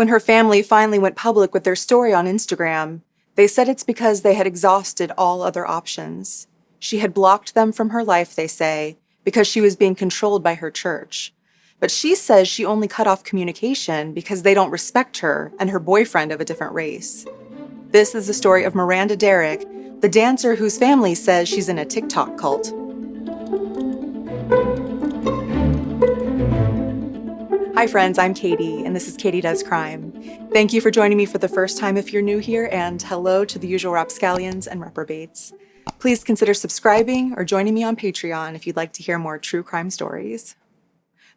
When her family finally went public with their story on Instagram, they said it's because they had exhausted all other options. She had blocked them from her life, they say, because she was being controlled by her church. But she says she only cut off communication because they don't respect her and her boyfriend of a different race. This is the story of Miranda Derrick, the dancer whose family says she's in a TikTok cult. Hi friends, I'm Katie, and this is Katie Does Crime. Thank you for joining me for the first time if you're new here, and hello to the usual rapscallions and reprobates. Please consider subscribing or joining me on Patreon if you'd like to hear more true crime stories.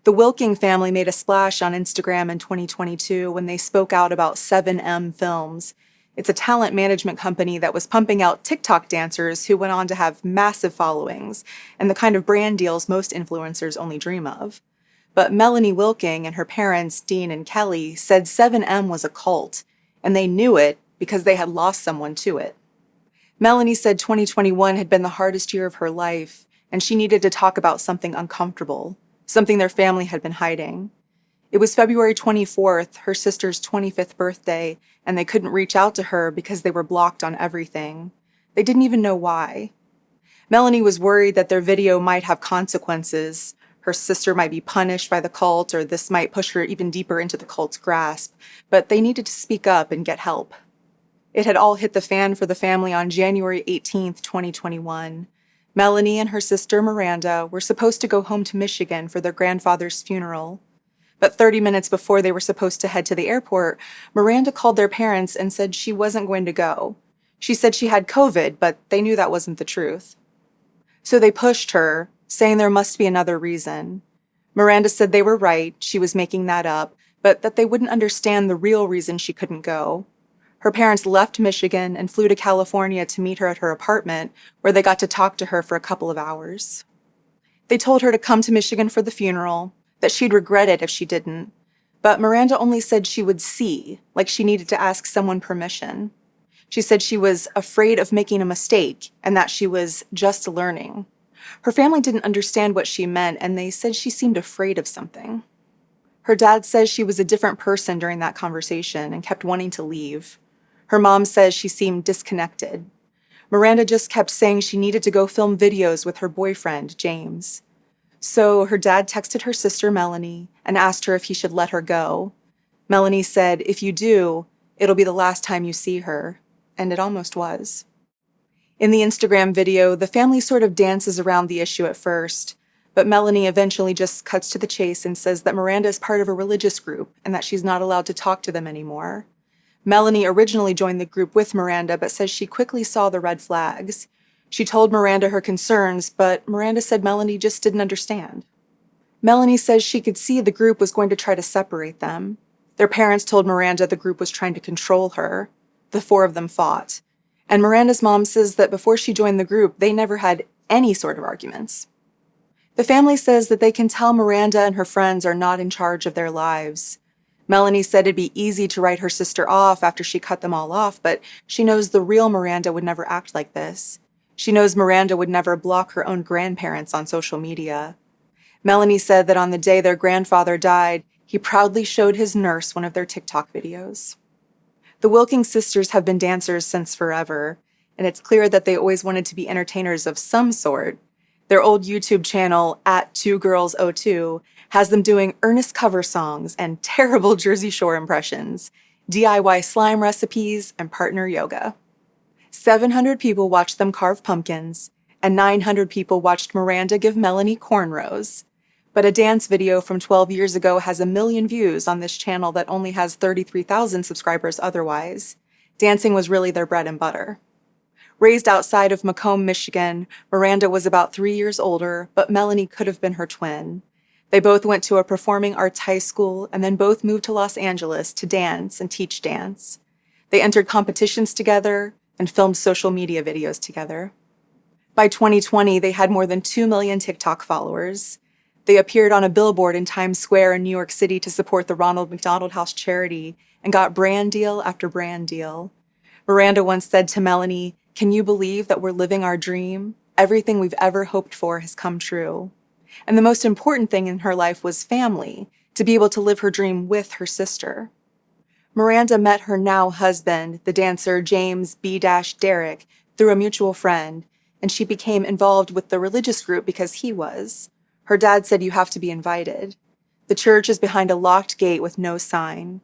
The Wilking family made a splash on Instagram in 2022 when they spoke out about 7M Films. It's a talent management company that was pumping out TikTok dancers who went on to have massive followings and the kind of brand deals most influencers only dream of. But Melanie Wilking and her parents, Dean and Kelly, said 7M was a cult, and they knew it because they had lost someone to it. Melanie said 2021 had been the hardest year of her life, and she needed to talk about something uncomfortable, something their family had been hiding. It was February 24th, her sister's 25th birthday, and they couldn't reach out to her because they were blocked on everything. They didn't even know why. Melanie was worried that their video might have consequences. Her sister might be punished by the cult, or this might push her even deeper into the cult's grasp, but they needed to speak up and get help. It had all hit the fan for the family on January 18th, 2021. Melanie and her sister Miranda were supposed to go home to Michigan for their grandfather's funeral. But 30 minutes before they were supposed to head to the airport, Miranda called their parents and said she wasn't going to go. She said she had COVID, but they knew that wasn't the truth. So they pushed her, saying there must be another reason. Miranda said they were right, she was making that up, but that they wouldn't understand the real reason she couldn't go. Her parents left Michigan and flew to California to meet her at her apartment, where they got to talk to her for a couple of hours. They told her to come to Michigan for the funeral, that she'd regret it if she didn't, but Miranda only said she would see, like she needed to ask someone permission. She said she was afraid of making a mistake and that she was just learning. Her family didn't understand what she meant, and they said she seemed afraid of something. Her dad says she was a different person during that conversation and kept wanting to leave. Her mom says she seemed disconnected. Miranda just kept saying she needed to go film videos with her boyfriend, James. So her dad texted her sister, Melanie, and asked her if he should let her go. Melanie said, "If you do, it'll be the last time you see her." And it almost was. In the Instagram video, the family sort of dances around the issue at first, but Melanie eventually just cuts to the chase and says that Miranda is part of a religious group and that she's not allowed to talk to them anymore. Melanie originally joined the group with Miranda, but says she quickly saw the red flags. She told Miranda her concerns, but Miranda said Melanie just didn't understand. Melanie says she could see the group was going to try to separate them. Their parents told Miranda the group was trying to control her. The four of them fought. And Miranda's mom says that before she joined the group, they never had any sort of arguments. The family says that they can tell Miranda and her friends are not in charge of their lives. Melanie said it'd be easy to write her sister off after she cut them all off, but she knows the real Miranda would never act like this. She knows Miranda would never block her own grandparents on social media. Melanie said that on the day their grandfather died, he proudly showed his nurse one of their TikTok videos. The Wilking sisters have been dancers since forever, and it's clear that they always wanted to be entertainers of some sort. Their old YouTube channel, @2girls02, has them doing earnest cover songs and terrible Jersey Shore impressions, DIY slime recipes, and partner yoga. 700 people watched them carve pumpkins, and 900 people watched Miranda give Melanie cornrows. But a dance video from 12 years ago has 1 million views on this channel that only has 33,000 subscribers otherwise. Dancing was really their bread and butter. Raised outside of Macomb, Michigan, Miranda was about 3 years older, but Melanie could have been her twin. They both went to a performing arts high school and then both moved to Los Angeles to dance and teach dance. They entered competitions together and filmed social media videos together. By 2020, they had more than 2 million TikTok followers. They appeared on a billboard in Times Square in New York City to support the Ronald McDonald House charity and got brand deal after brand deal. Miranda once said to Melanie, "Can you believe that we're living our dream? Everything we've ever hoped for has come true." And the most important thing in her life was family, to be able to live her dream with her sister. Miranda met her now husband, the dancer James B. Derrick, through a mutual friend, and she became involved with the religious group because he was. Her dad said you have to be invited. The church is behind a locked gate with no sign.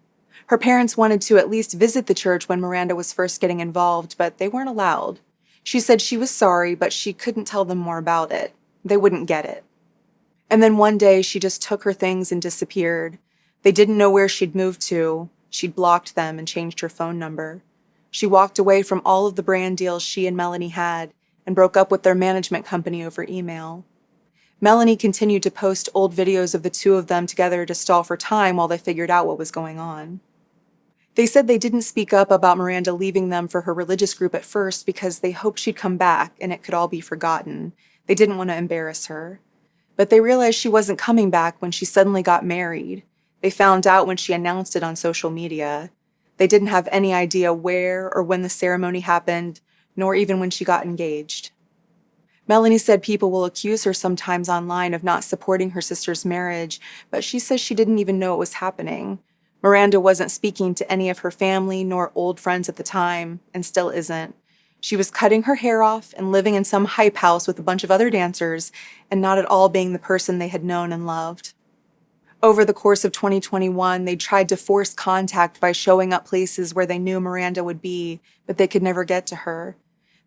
Her parents wanted to at least visit the church when Miranda was first getting involved, but they weren't allowed. She said she was sorry, but she couldn't tell them more about it. They wouldn't get it. And then one day, she just took her things and disappeared. They didn't know where she'd moved to. She'd blocked them and changed her phone number. She walked away from all of the brand deals she and Melanie had and broke up with their management company over email. Melanie continued to post old videos of the two of them together to stall for time while they figured out what was going on. They said they didn't speak up about Miranda leaving them for her religious group at first because they hoped she'd come back and it could all be forgotten. They didn't want to embarrass her. But they realized she wasn't coming back when she suddenly got married. They found out when she announced it on social media. They didn't have any idea where or when the ceremony happened, nor even when she got engaged. Melanie said people will accuse her sometimes online of not supporting her sister's marriage, but she says she didn't even know it was happening. Miranda wasn't speaking to any of her family nor old friends at the time, and still isn't. She was cutting her hair off and living in some hype house with a bunch of other dancers, and not at all being the person they had known and loved. Over the course of 2021, they tried to force contact by showing up places where they knew Miranda would be, but they could never get to her.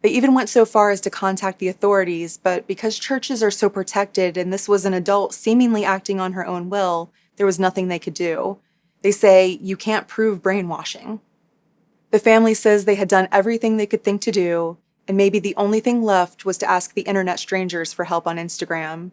They even went so far as to contact the authorities, but because churches are so protected and this was an adult seemingly acting on her own will, there was nothing they could do. They say, you can't prove brainwashing. The family says they had done everything they could think to do, and maybe the only thing left was to ask the internet strangers for help on Instagram.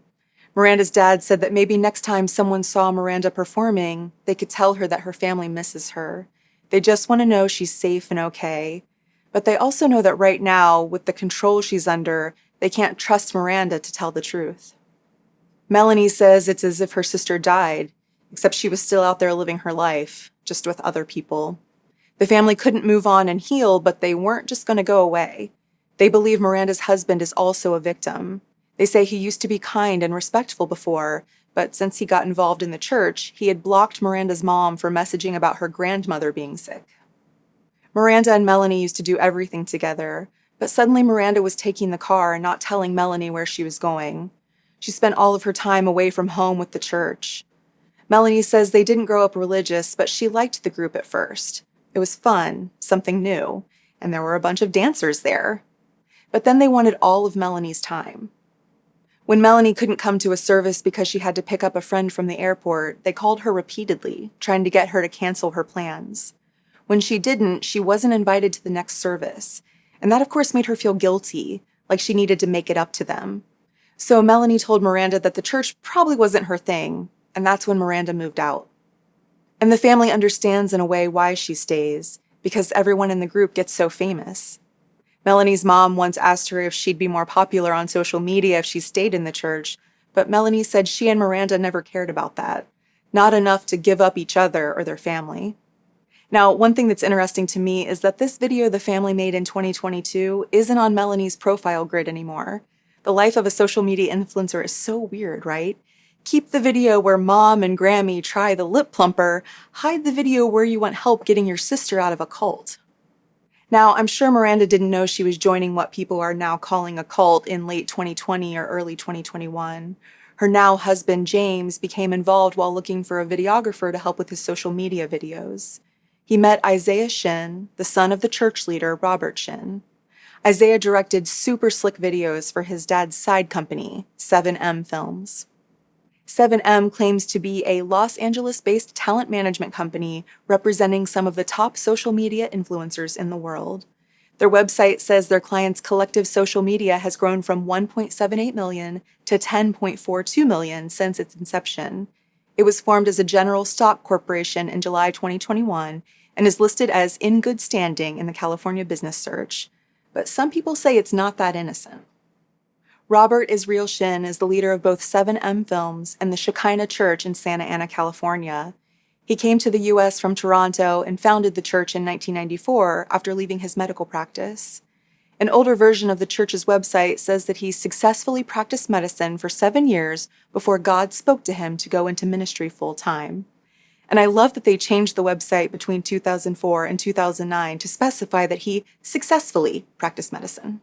Miranda's dad said that maybe next time someone saw Miranda performing, they could tell her that her family misses her. They just want to know she's safe and okay. But they also know that right now, with the control she's under, they can't trust Miranda to tell the truth. Melanie says it's as if her sister died, except she was still out there living her life, just with other people. The family couldn't move on and heal, but they weren't just going to go away. They believe Miranda's husband is also a victim. They say he used to be kind and respectful before, but since he got involved in the church, he had blocked Miranda's mom for messaging about her grandmother being sick. Miranda and Melanie used to do everything together, but suddenly Miranda was taking the car and not telling Melanie where she was going. She spent all of her time away from home with the church. Melanie says they didn't grow up religious, but she liked the group at first. It was fun, something new, and there were a bunch of dancers there. But then they wanted all of Melanie's time. When Melanie couldn't come to a service because she had to pick up a friend from the airport, they called her repeatedly, trying to get her to cancel her plans. When she didn't, she wasn't invited to the next service, and that of course made her feel guilty, like she needed to make it up to them. So Melanie told Miranda that the church probably wasn't her thing, and that's when Miranda moved out. And the family understands in a way why she stays, because everyone in the group gets so famous. Melanie's mom once asked her if she'd be more popular on social media if she stayed in the church, but Melanie said she and Miranda never cared about that, not enough to give up each other or their family. Now, one thing that's interesting to me is that this video the family made in 2022 isn't on Melanie's profile grid anymore. The life of a social media influencer is so weird, right? Keep the video where Mom and Grammy try the lip plumper, hide the video where you want help getting your sister out of a cult. Now, I'm sure Miranda didn't know she was joining what people are now calling a cult in late 2020 or early 2021. Her now husband, James, became involved while looking for a videographer to help with his social media videos. He met Isaiah Shin, the son of the church leader, Robert Shin. Isaiah directed super slick videos for his dad's side company, 7M Films. 7M claims to be a Los Angeles-based talent management company representing some of the top social media influencers in the world. Their website says their clients' collective social media has grown from 1.78 million to 10.42 million since its inception. It was formed as a general stock corporation in July 2021 and is listed as in good standing in the California Business Search. But some people say it's not that innocent. Robert Israel Shin is the leader of both 7M Films and the Shekinah Church in Santa Ana, California. He came to the U.S. from Toronto and founded the church in 1994 after leaving his medical practice. An older version of the church's website says that he successfully practiced medicine for 7 years before God spoke to him to go into ministry full-time. And I love that they changed the website between 2004 and 2009 to specify that he successfully practiced medicine.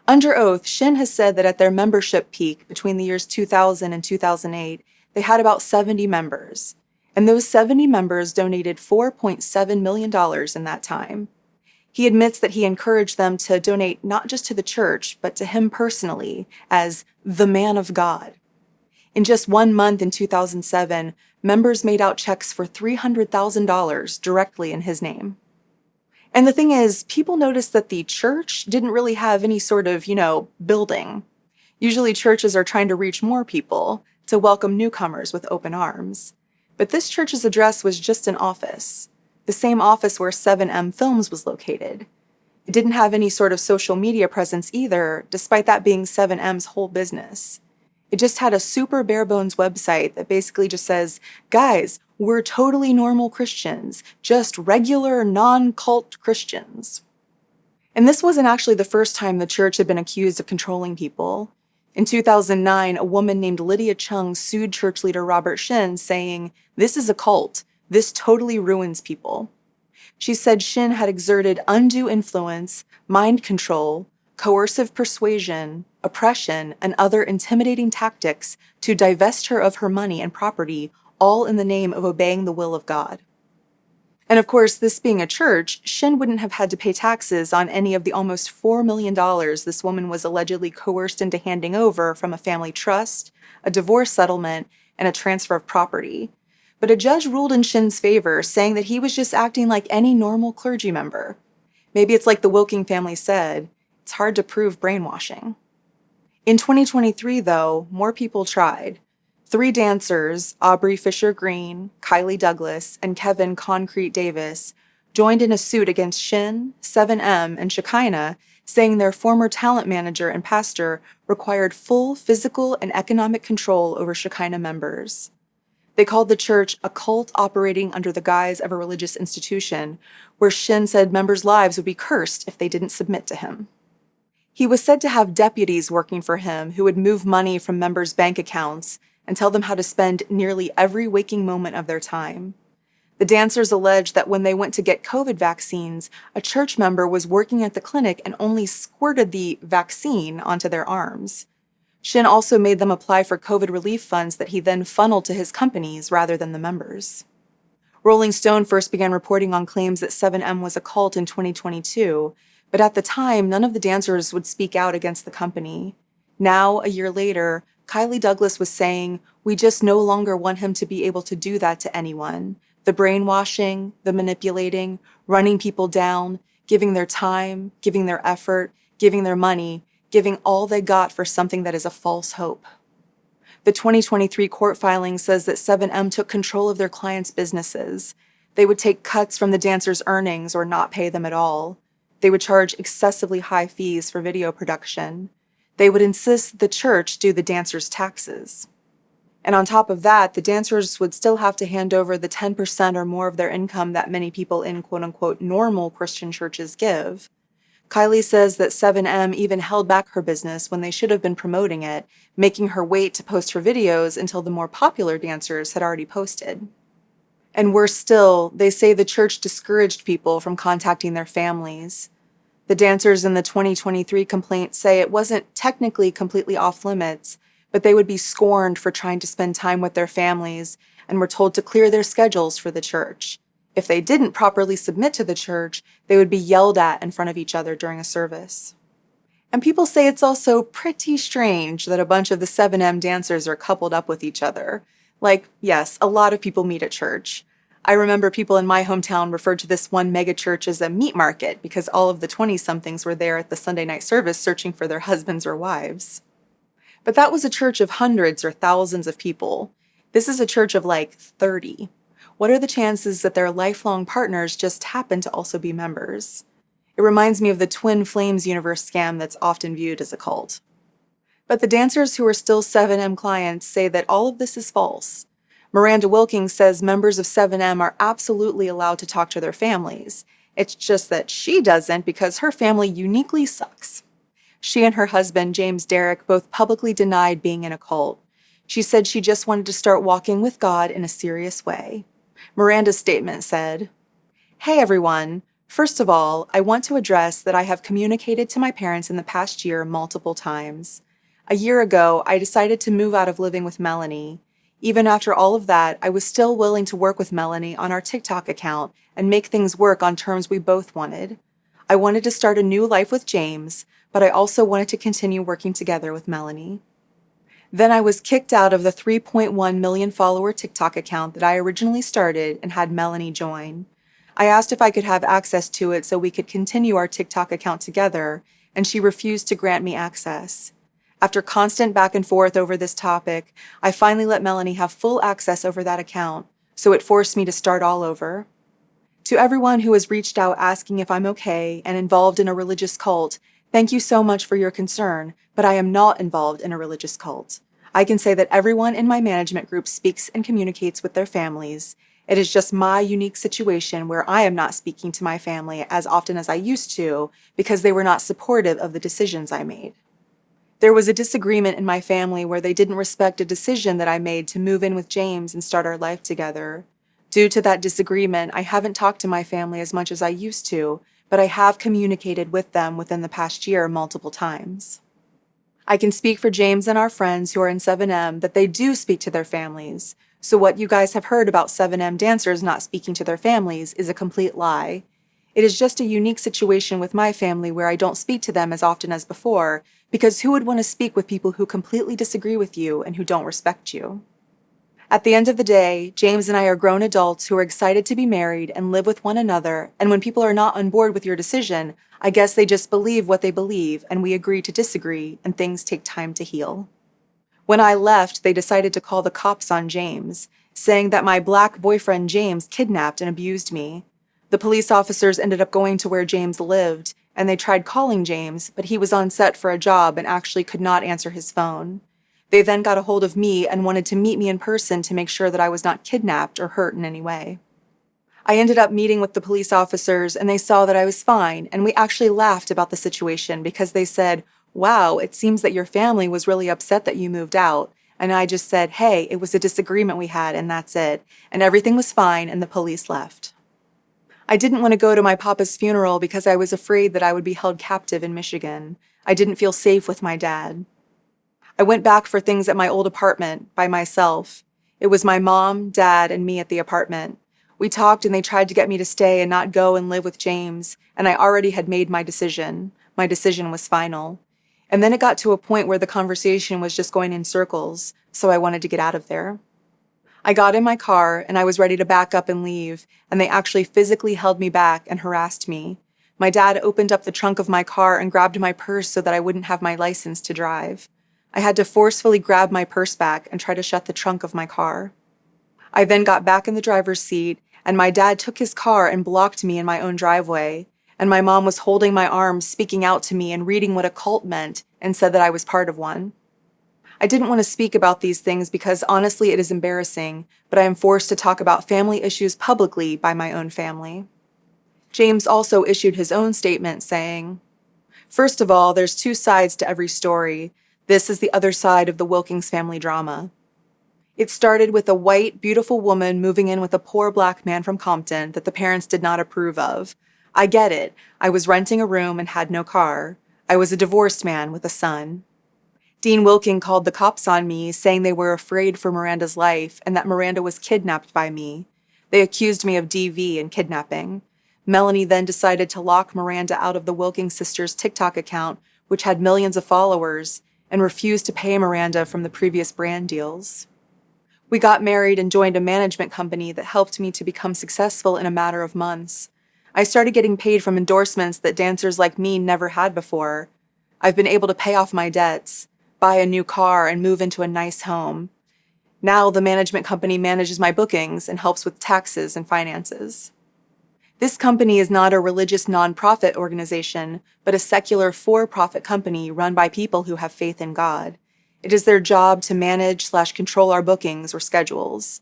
Under oath, Shin has said that at their membership peak between the years 2000 and 2008, they had about 70 members. And those 70 members donated $4.7 million in that time. He admits that he encouraged them to donate not just to the church, but to him personally as the man of God. In just 1 month in 2007, members made out checks for $300,000 directly in his name. And the thing is, people noticed that the church didn't really have any sort of, building. Usually churches are trying to reach more people, to welcome newcomers with open arms. But this church's address was just an office, the same office where 7M Films was located. It didn't have any sort of social media presence either, despite that being 7M's whole business. It just had a super bare-bones website that basically just says, guys, we're totally normal Christians, just regular, non-cult Christians. And this wasn't actually the first time the church had been accused of controlling people. In 2009, a woman named Lydia Chung sued church leader Robert Shin, saying, "This is a cult. This totally ruins people." She said Shin had exerted undue influence, mind control, coercive persuasion, oppression, and other intimidating tactics to divest her of her money and property, all in the name of obeying the will of God. And of course, this being a church, Shin wouldn't have had to pay taxes on any of the almost $4 million this woman was allegedly coerced into handing over from a family trust, a divorce settlement, and a transfer of property. But a judge ruled in Shin's favor, saying that he was just acting like any normal clergy member. Maybe it's like the Wilking family said, it's hard to prove brainwashing. In 2023, though, more people tried. 3 dancers, Aubrey Fisher-Green, Kylie Douglas, and Kevin Concrete Davis, joined in a suit against Shin, 7M, and Shekinah, saying their former talent manager and pastor required full physical and economic control over Shekinah members. They called the church a cult operating under the guise of a religious institution, where Shin said members' lives would be cursed if they didn't submit to him. He was said to have deputies working for him who would move money from members' bank accounts and tell them how to spend nearly every waking moment of their time. The dancers alleged that when they went to get COVID vaccines, a church member was working at the clinic and only squirted the vaccine onto their arms. Shin also made them apply for COVID relief funds that he then funneled to his companies rather than the members. Rolling Stone first began reporting on claims that 7M was a cult in 2022, but at the time, none of the dancers would speak out against the company. Now, a year later, Kylie Douglas was saying, "We just no longer want him to be able to do that to anyone. The brainwashing, the manipulating, running people down, giving their time, giving their effort, giving their money, giving all they got for something that is a false hope." The 2023 court filing says that 7M took control of their clients' businesses. They would take cuts from the dancers' earnings or not pay them at all. They would charge excessively high fees for video production. They would insist the church do the dancers' taxes. And on top of that, the dancers would still have to hand over the 10% or more of their income that many people in quote-unquote normal Christian churches give. Kylie says that 7M even held back her business when they should have been promoting it, making her wait to post her videos until the more popular dancers had already posted. And worse still, they say the church discouraged people from contacting their families. The dancers in the 2023 complaint say it wasn't technically completely off limits, but they would be scorned for trying to spend time with their families and were told to clear their schedules for the church. If they didn't properly submit to the church, they would be yelled at in front of each other during a service. And people say it's also pretty strange that a bunch of the 7M dancers are coupled up with each other. Like, yes, a lot of people meet at church. I remember people in my hometown referred to this one mega church as a meat market because all of the 20-somethings were there at the Sunday night service searching for their husbands or wives. But that was a church of hundreds or thousands of people. This is a church of like 30. What are the chances that their lifelong partners just happen to also be members? It reminds me of the Twin Flames universe scam that's often viewed as a cult. But the dancers who are still 7M clients say that all of this is false. Miranda Wilkings says members of 7M are absolutely allowed to talk to their families. It's just that she doesn't because her family uniquely sucks. She and her husband, James Derrick, both publicly denied being in a cult. She said she just wanted to start walking with God in a serious way. Miranda's statement said, "Hey everyone. First of all, I want to address that I have communicated to my parents in the past year multiple times. A year ago, I decided to move out of living with Melanie. Even after all of that, I was still willing to work with Melanie on our TikTok account and make things work on terms we both wanted. I wanted to start a new life with James, but I also wanted to continue working together with Melanie. Then I was kicked out of the 3.1 million follower TikTok account that I originally started and had Melanie join. I asked if I could have access to it so we could continue our TikTok account together, and she refused to grant me access. After constant back and forth over this topic, I finally let Melanie have full access over that account, so it forced me to start all over. To everyone who has reached out asking if I'm okay and involved in a religious cult, thank you so much for your concern, but I am not involved in a religious cult. I can say that everyone in my management group speaks and communicates with their families. It is just my unique situation where I am not speaking to my family as often as I used to because they were not supportive of the decisions I made. There was a disagreement in my family where they didn't respect a decision that I made to move in with James and start our life together. Due to that disagreement, I haven't talked to my family as much as I used to, but I have communicated with them within the past year multiple times. I can speak for James and our friends who are in 7M that they do speak to their families. So what you guys have heard about 7M dancers not speaking to their families is a complete lie. It is just a unique situation with my family where I don't speak to them as often as before, because who would want to speak with people who completely disagree with you and who don't respect you? At the end of the day, James and I are grown adults who are excited to be married and live with one another, and when people are not on board with your decision, I guess they just believe what they believe, and we agree to disagree, and things take time to heal. When I left, they decided to call the cops on James, saying that my black boyfriend James kidnapped and abused me. The police officers ended up going to where James lived, and they tried calling James, but he was on set for a job and actually could not answer his phone. They then got a hold of me and wanted to meet me in person to make sure that I was not kidnapped or hurt in any way. I ended up meeting with the police officers, and they saw that I was fine, and we actually laughed about the situation because they said, "Wow, it seems that your family was really upset that you moved out." And I just said, "Hey, it was a disagreement we had, and that's it." And everything was fine, and the police left. I didn't want to go to my papa's funeral because I was afraid that I would be held captive in Michigan. I didn't feel safe with my dad. I went back for things at my old apartment by myself. It was my mom, dad, and me at the apartment. We talked and they tried to get me to stay and not go and live with James, and I already had made my decision. My decision was final. And then it got to a point where the conversation was just going in circles, so I wanted to get out of there. I got in my car and I was ready to back up and leave, and they actually physically held me back and harassed me. My dad opened up the trunk of my car and grabbed my purse so that I wouldn't have my license to drive. I had to forcefully grab my purse back and try to shut the trunk of my car. I then got back in the driver's seat, and my dad took his car and blocked me in my own driveway, and my mom was holding my arm, speaking out to me and reading what a cult meant, and said that I was part of one. I didn't want to speak about these things because honestly it is embarrassing, but I am forced to talk about family issues publicly by my own family. James also issued his own statement saying, "First of all, there's two sides to every story. This is the other side of the Wilkins family drama. It started with a white, beautiful woman moving in with a poor black man from Compton that the parents did not approve of. I get it. I was renting a room and had no car. I was a divorced man with a son. Dean Wilkin called the cops on me, saying they were afraid for Miranda's life and that Miranda was kidnapped by me. They accused me of DV and kidnapping. Melanie then decided to lock Miranda out of the Wilkin sisters' TikTok account, which had millions of followers, and refused to pay Miranda from the previous brand deals. We got married and joined a management company that helped me to become successful in a matter of months. I started getting paid from endorsements that dancers like me never had before. I've been able to pay off my debts, buy a new car, and move into a nice home. Now the management company manages my bookings and helps with taxes and finances. This company is not a religious nonprofit organization, but a secular for-profit company run by people who have faith in God. It is their job to manage/control our bookings or schedules.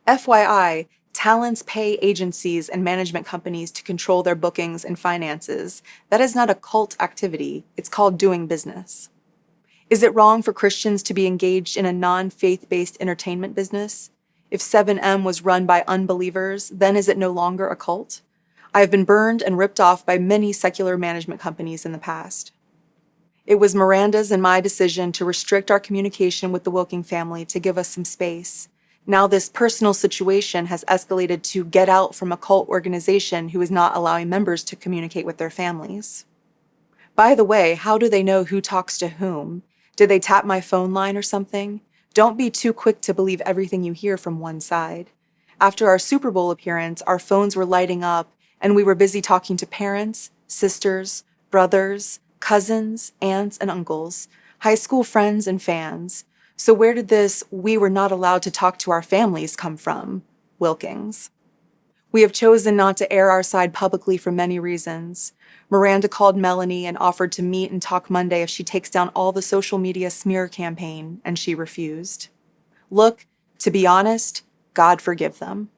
FYI, talents pay agencies and management companies to control their bookings and finances. That is not a cult activity. It's called doing business. Is it wrong for Christians to be engaged in a non-faith-based entertainment business? If 7M was run by unbelievers, then is it no longer a cult? I have been burned and ripped off by many secular management companies in the past. It was Miranda's and my decision to restrict our communication with the Wilking family to give us some space. Now this personal situation has escalated to get out from a cult organization who is not allowing members to communicate with their families. By the way, how do they know who talks to whom? Did they tap my phone line or something? Don't be too quick to believe everything you hear from one side. After our Super Bowl appearance, our phones were lighting up, and we were busy talking to parents, sisters, brothers, cousins, aunts, and uncles, high school friends, and fans. So where did this "we were not allowed to talk to our families" come from? Wilkings. We have chosen not to air our side publicly for many reasons. Miranda called Melanie and offered to meet and talk Monday if she takes down all the social media smear campaign, and she refused. Look, to be honest, God forgive them.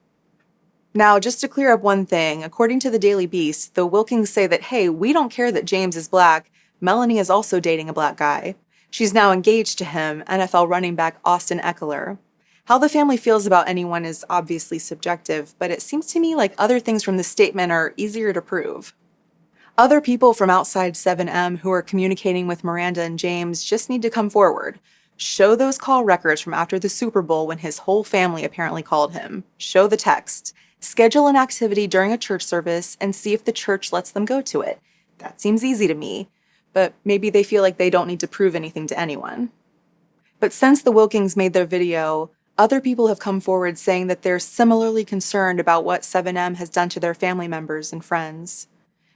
Now, just to clear up one thing, according to the Daily Beast, the Wilkings say that, hey, we don't care that James is black. Melanie is also dating a black guy. She's now engaged to him, NFL running back Austin Eckler. How the family feels about anyone is obviously subjective, but it seems to me like other things from this statement are easier to prove. Other people from outside 7M who are communicating with Miranda and James just need to come forward. Show those call records from after the Super Bowl when his whole family apparently called him. Show the text. Schedule an activity during a church service and see if the church lets them go to it. That seems easy to me, but maybe they feel like they don't need to prove anything to anyone. But since the Wilkings made their video, other people have come forward saying that they're similarly concerned about what 7M has done to their family members and friends.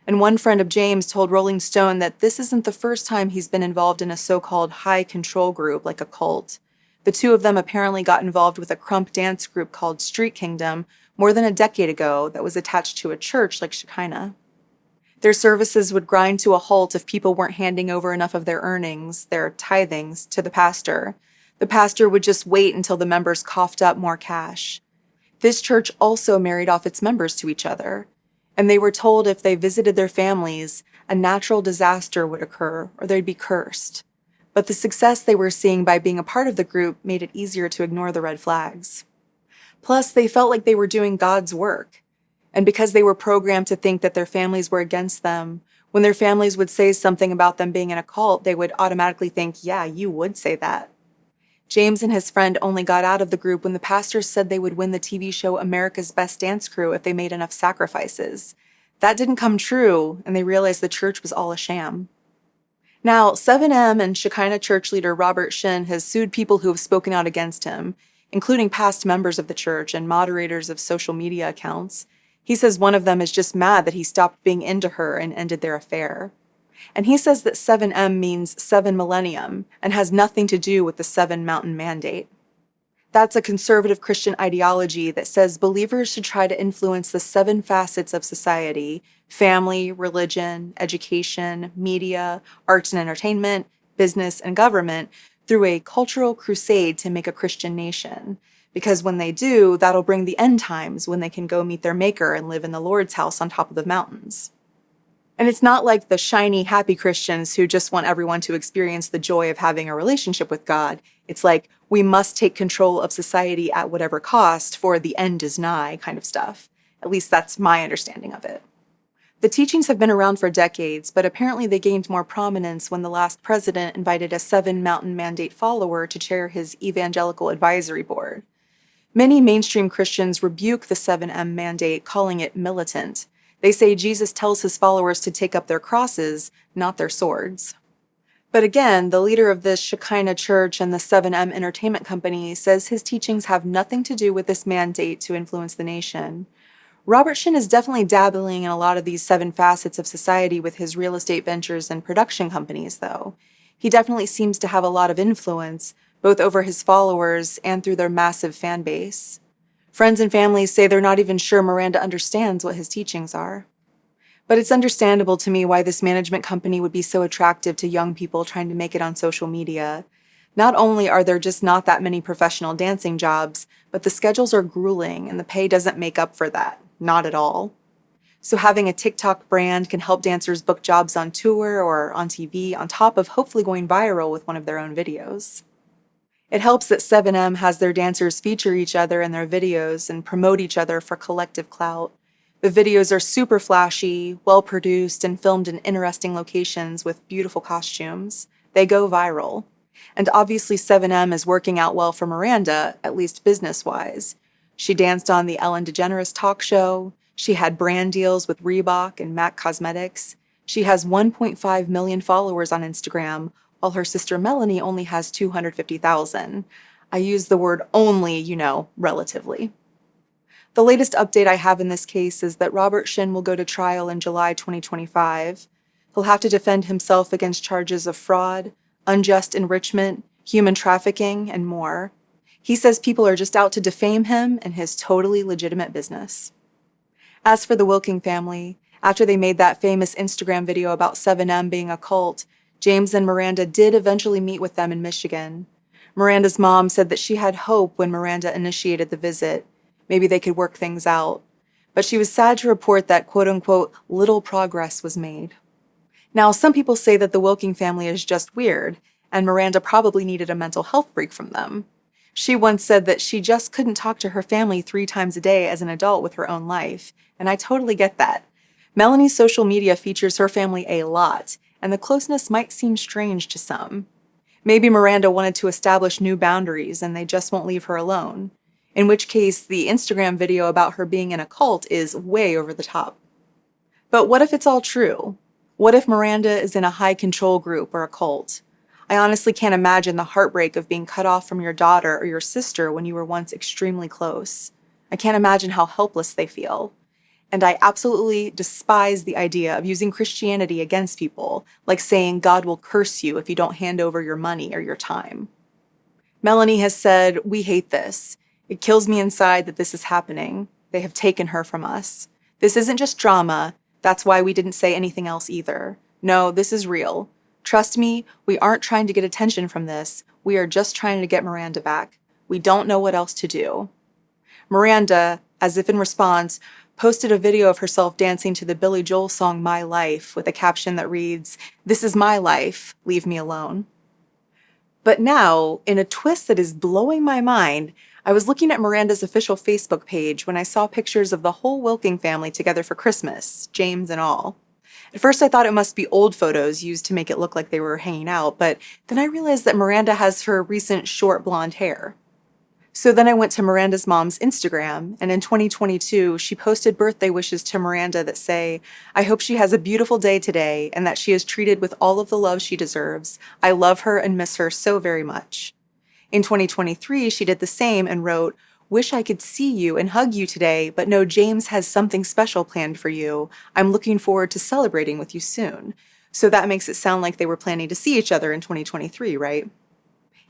And one friend of James told Rolling Stone that this isn't the first time he's been involved in a so-called high control group like a cult. The two of them apparently got involved with a crump dance group called Street Kingdom more than a decade ago that was attached to a church like Shekinah. Their services would grind to a halt if people weren't handing over enough of their earnings, their tithings, to the pastor. The pastor would just wait until the members coughed up more cash. This church also married off its members to each other, and they were told if they visited their families, a natural disaster would occur or they'd be cursed. But the success they were seeing by being a part of the group made it easier to ignore the red flags. Plus, they felt like they were doing God's work. And because they were programmed to think that their families were against them, when their families would say something about them being in a cult, they would automatically think, yeah, you would say that. James and his friend only got out of the group when the pastor said they would win the TV show America's Best Dance Crew if they made enough sacrifices. That didn't come true, and they realized the church was all a sham. Now, 7M and Shekinah church leader Robert Shin has sued people who have spoken out against him, including past members of the church and moderators of social media accounts. He says one of them is just mad that he stopped being into her and ended their affair. And he says that 7M means 7 millennium and has nothing to do with the 7 Mountain Mandate. That's a conservative Christian ideology that says believers should try to influence the 7 facets of society: family, religion, education, media, arts and entertainment, business, and government, through a cultural crusade to make a Christian nation. Because when they do, that'll bring the end times when they can go meet their maker and live in the Lord's house on top of the mountains. And it's not like the shiny, happy Christians who just want everyone to experience the joy of having a relationship with God. It's like, we must take control of society at whatever cost, for the end is nigh kind of stuff. At least that's my understanding of it. The teachings have been around for decades, but apparently they gained more prominence when the last president invited a 7 Mountain Mandate follower to chair his evangelical advisory board. Many mainstream Christians rebuke the 7M mandate, calling it militant. They say Jesus tells his followers to take up their crosses, not their swords. But again, the leader of this Shekinah church and the 7M entertainment company says his teachings have nothing to do with this mandate to influence the nation. Robert Shin is definitely dabbling in a lot of these 7 facets of society with his real estate ventures and production companies, though. He definitely seems to have a lot of influence, both over his followers and through their massive fan base. Friends and families say they're not even sure Miranda understands what his teachings are. But it's understandable to me why this management company would be so attractive to young people trying to make it on social media. Not only are there just not that many professional dancing jobs, but the schedules are grueling and the pay doesn't make up for that. Not at all. So having a TikTok brand can help dancers book jobs on tour or on TV on top of hopefully going viral with one of their own videos. It helps that 7M has their dancers feature each other in their videos and promote each other for collective clout. The videos are super flashy, well-produced, and filmed in interesting locations with beautiful costumes. They go viral. And obviously 7M is working out well for Miranda, at least business-wise. She danced on the Ellen DeGeneres talk show. She had brand deals with Reebok and MAC Cosmetics. She has 1.5 million followers on Instagram, while her sister Melanie only has 250,000. I use the word only, relatively. The latest update I have in this case is that Robert Shin will go to trial in July 2025. He'll have to defend himself against charges of fraud, unjust enrichment, human trafficking, and more. He says people are just out to defame him and his totally legitimate business. As for the Wilking family, after they made that famous Instagram video about 7M being a cult, James and Miranda did eventually meet with them in Michigan. Miranda's mom said that she had hope when Miranda initiated the visit. Maybe they could work things out. But she was sad to report that quote-unquote little progress was made. Now, some people say that the Wilking family is just weird, and Miranda probably needed a mental health break from them. She once said that she just couldn't talk to her family 3 times a day as an adult with her own life, and I totally get that. Melanie's social media features her family a lot, and the closeness might seem strange to some. Maybe Miranda wanted to establish new boundaries and they just won't leave her alone. In which case, the Instagram video about her being in a cult is way over the top. But what if it's all true? What if Miranda is in a high-control group or a cult? I honestly can't imagine the heartbreak of being cut off from your daughter or your sister when you were once extremely close. I can't imagine how helpless they feel. And I absolutely despise the idea of using Christianity against people, like saying God will curse you if you don't hand over your money or your time. Melanie has said, "We hate this. It kills me inside that this is happening. They have taken her from us. This isn't just drama. That's why we didn't say anything else either. No, this is real. Trust me, we aren't trying to get attention from this. We are just trying to get Miranda back. We don't know what else to do." Miranda, as if in response, posted a video of herself dancing to the Billy Joel song My Life with a caption that reads, "This is my life, leave me alone." But now, in a twist that is blowing my mind, I was looking at Miranda's official Facebook page when I saw pictures of the whole Wilking family together for Christmas, James and all. At first I thought it must be old photos used to make it look like they were hanging out, but then I realized that Miranda has her recent short blonde hair. So then I went to Miranda's mom's Instagram, and in 2022, she posted birthday wishes to Miranda that say, "I hope she has a beautiful day today and that she is treated with all of the love she deserves. I love her and miss her so very much." In 2023, she did the same and wrote, "Wish I could see you and hug you today, but no, James has something special planned for you. I'm looking forward to celebrating with you soon." So that makes it sound like they were planning to see each other in 2023, right?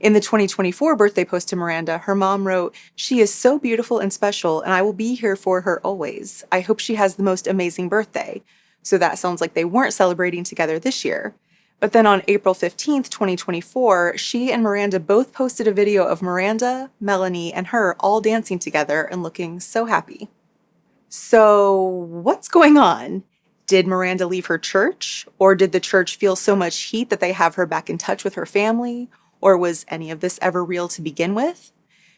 In the 2024 birthday post to Miranda, her mom wrote, "She is so beautiful and special, and I will be here for her always. I hope she has the most amazing birthday." So that sounds like they weren't celebrating together this year. But then on April 15th, 2024, she and Miranda both posted a video of Miranda, Melanie, and her all dancing together and looking so happy. So what's going on? Did Miranda leave her church? Or did the church feel so much heat that they have her back in touch with her family? Or was any of this ever real to begin with?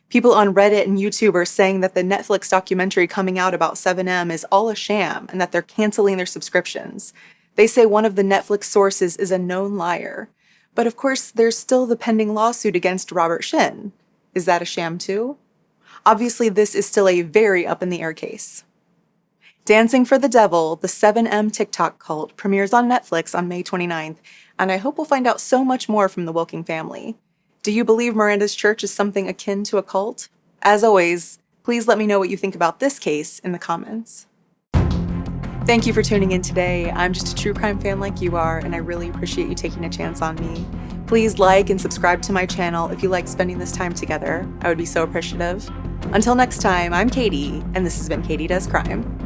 People on Reddit and YouTube are saying that the Netflix documentary coming out about 7M is all a sham and that they're canceling their subscriptions. They say one of the Netflix sources is a known liar. But of course, there's still the pending lawsuit against Robert Shin. Is that a sham too? Obviously, this is still a very up-in-the-air case. Dancing for the Devil, the 7M TikTok cult, premieres on Netflix on May 29th, and I hope we'll find out so much more from the Wilking family. Do you believe Miranda's church is something akin to a cult? As always, please let me know what you think about this case in the comments. Thank you for tuning in today. I'm just a true crime fan like you are, and I really appreciate you taking a chance on me. Please like and subscribe to my channel if you like spending this time together. I would be so appreciative. Until next time, I'm Katie, and this has been Katie Does Crime.